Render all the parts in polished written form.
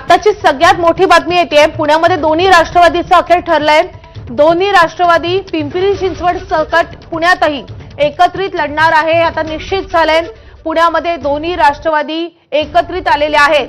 आताची सगळ्यात मोठी बातमी येते पुण्यामध्ये दोन्ही राष्ट्रवादीचं अखेर ठरलंय। दोन्ही राष्ट्रवादी पिंपरी चिंचवड सकट पुण्यातही एकत्रित लढणार आहे हे आता निश्चित झालंय। पुण्यामध्ये दोन्ही राष्ट्रवादी एकत्रित आलेले आहेत।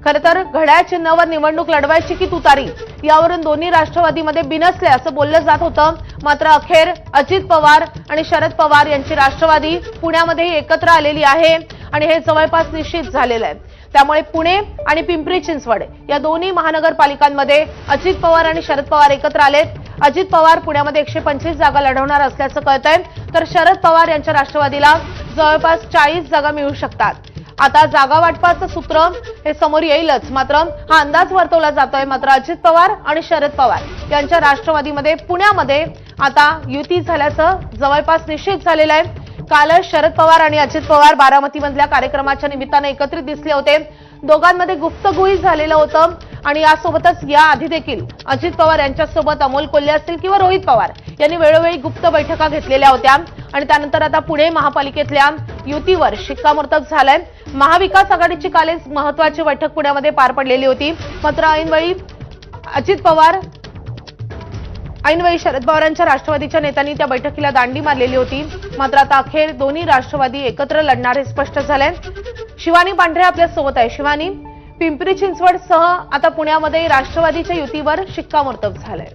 खरं तर घड्याळ चिन्हावर निवडणूक लढवायची की तुतारी यावरून दोन्ही राष्ट्रवादीमध्ये बिनसले असं बोललं जात होतं। मात्र अखेर अजित पवार आणि शरद पवार यांची राष्ट्रवादी पुण्यामध्ये एकत्र आलेली आहे आणि हे जवळपास निश्चित झालेलं आहे। त्यामुळे पुणे आणि पिंपरी चिंचवड या दोन्ही महानगरपालिकांमध्ये अजित पवार आणि शरद पवार एकत्र आलेत। अजित पवार पुण्यामध्ये 125 जागा लढवणार असल्याचं कळतंय, तर शरद पवार यांच्या राष्ट्रवादीला जवळपास 40 जागा मिळू शकतात। आता जागा वाटपाचं सूत्र हे समोर येईलच, मात्र हा अंदाज वर्तवला जातोय। मात्र अजित पवार आणि शरद पवार यांच्या राष्ट्रवादीमध्ये पुण्यामध्ये आता युती झाल्याचं जवळपास निश्चित झालेलं आहे। कालच शरद पवार आणि अजित पवार बारामतीमधल्या कार्यक्रमाच्या निमित्ताने एकत्रित दिसले होते। दोघांमध्ये गुप्तगोळी झालेलं होतं आणि यासोबतच या आधी देखील अजित पवार यांच्यासोबत अमोल कोल्हे असतील किंवा रोहित पवार यांनी वेळोवेळी गुप्त बैठका घेतलेल्या होत्या आणि त्यानंतर आता पुणे महापालिकेतल्या युतीवर शिक्कामोर्तब झालंय। महाविकास आघाडीची कालच महत्त्वाची बैठक पुण्यामध्ये पार पडलेली होती। मात्र ऐनवेळी शरद पवारांच्या राष्ट्रवादीच्या नेत्यांनी त्या बैठकीला दांडी मारलेली होती। मात्र आता अखेर दोन्ही राष्ट्रवादी एकत्र लढणार हे स्पष्ट झालंय। शिवानी पांढरे आपल्या सोबत आहे। शिवानी, पिंपरी चिंचवड सह आता पुण्यामध्ये राष्ट्रवादीच्या युतीवर शिक्कामोर्तब झालंय।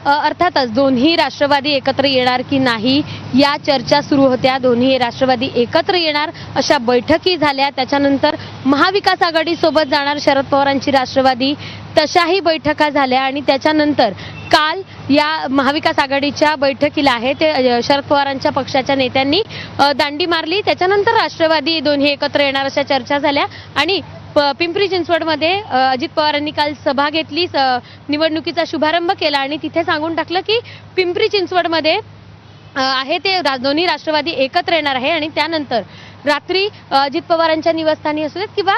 अर्थातच दोन्ही राष्ट्रवादी एकत्र येणार की नाही या चर्चा सुरू होत्या। दोन्ही राष्ट्रवादी एकत्र येणार अशा बैठकी झाल्या। त्याच्यानंतर महाविकास आघाडी सोबत जाणार शरद पवारांची राष्ट्रवादी तशाही बैठका झाल्या आणि त्याच्यानंतर काल या महाविकास आघाडीच्या बैठकीला आहे ते शरद पवारांच्या पक्षाच्या नेत्यांनी दांडी मारली। त्याच्यानंतर राष्ट्रवादी दोन्ही एकत्र येणार अशा चर्चा झाल्या आणि पिंपरी चिंचवडमध्ये अजित पवारांनी काल सभा घेतली, निवडणुकीचा शुभारंभ केला आणि तिथे सांगून टाकलं की पिंपरी चिंचवडमध्ये आहे ते दोन्ही राष्ट्रवादी एकत्र येणार आहे आणि त्यानंतर रात्री अजित पवारांच्या निवासस्थानी असू देत किंवा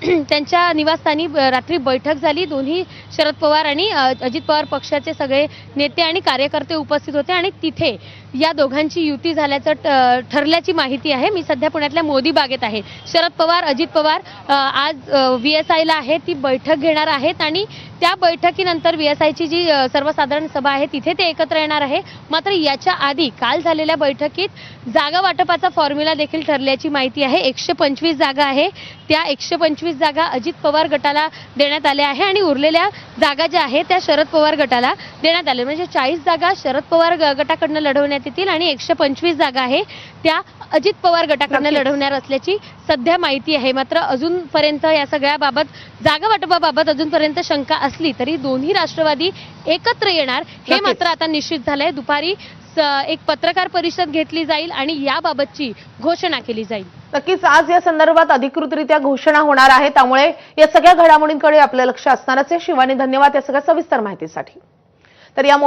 त्यांच्या निवासस्थानी रात्री बैठक झाली। दोन्ही शरद पवार आणि अजित पवार पक्षाचे सगळे नेते आणि कार्यकर्ते उपस्थित होते आणि तिथे या दोघांची युती झाल्याचं ठरल्याची माहिती आहे। मी सध्या पुण्यातल्या मोदी बागेत आहे। शरद पवार अजित पवार आज VSIला आहे ती बैठक घेणार आहेत आणि त्या बैठकीनंतर VSIची जी सर्वसाधारण सभा आहे तिथे ते एकत्र येणार आहे। मात्र याच्या आधी काल झालेल्या बैठकीत जागा वाटपाचा फॉर्म्युला देखील ठरल्याची माहिती आहे। 125 जागा आहे, त्या 125 जागा अजित पवार गटाला देण्यात आल्या आहे आणि उरलेल्या जागा ज्या आहेत त्या शरद पवार गटाला देण्यात आल्या। म्हणजे 40 जागा शरद पवार गटाकडनं लढवण्यात येतील आणि 125 जागा आहे त्या अजित पवार गटाकडनं लढवणार असल्याची सध्या माहिती आहे। मात्र अजूनपर्यंत या सगळ्याबाबत जागा वाटपाबाबत अजूनपर्यंत शंका असली तरी दोन्ही राष्ट्रवादी एकत्र येणार हे मात्र आता निश्चित झालंय। दुपारी एक पत्रकार परिषद घेतली जाईल आणि याबाबतची घोषणा केली जाईल। नक्कीच आज या संदर्भात अधिकृतरित्या घोषणा होणार आहे, त्यामुळे या सगळ्या घडामोडींकडे आपलं लक्ष असणारच आहे। शिवानी, धन्यवाद या सगळ्या सविस्तर माहितीसाठी। तर या